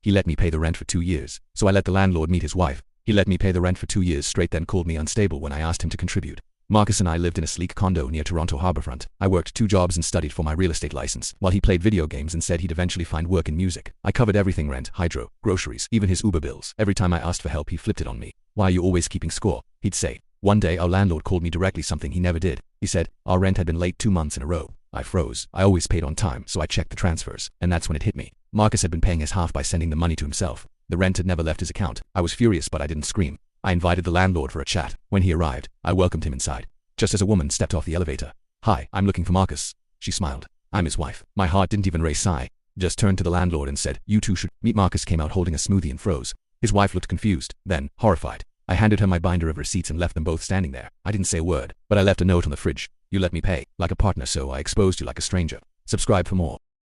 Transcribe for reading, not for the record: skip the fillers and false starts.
He let me pay the rent for 2 years, so I let the landlord meet his wife. He let me pay the rent for 2 years straight, then called me unstable when I asked him to contribute. Marcus and I lived in a sleek condo near Toronto Harbourfront. I worked 2 jobs and studied for my real estate license, while he played video games and said he'd eventually find work in music. I covered everything: rent, hydro, groceries, even his Uber bills. Every time I asked for help, he flipped it on me. "Why are you always keeping score?" he'd say. One day our landlord called me directly, something he never did. He said our rent had been late 2 months in a row. I froze. I always paid on time, so I checked the transfers, and that's when it hit me. Marcus had been paying his half by sending the money to himself. The rent had never left his account. I was furious, but I didn't scream. I invited the landlord for a chat. When he arrived, I welcomed him inside. Just as a woman stepped off the elevator. "Hi, I'm looking for Marcus." She smiled. "I'm his wife." My heart didn't even race. I just turned to the landlord and said, "You two should meet." Marcus came out holding a smoothie and froze. His wife looked confused, then horrified. I handed her my binder of receipts and left them both standing there. I didn't say a word, but I left a note on the fridge. "You let me pay like a partner, so I exposed you like a stranger. Subscribe for more."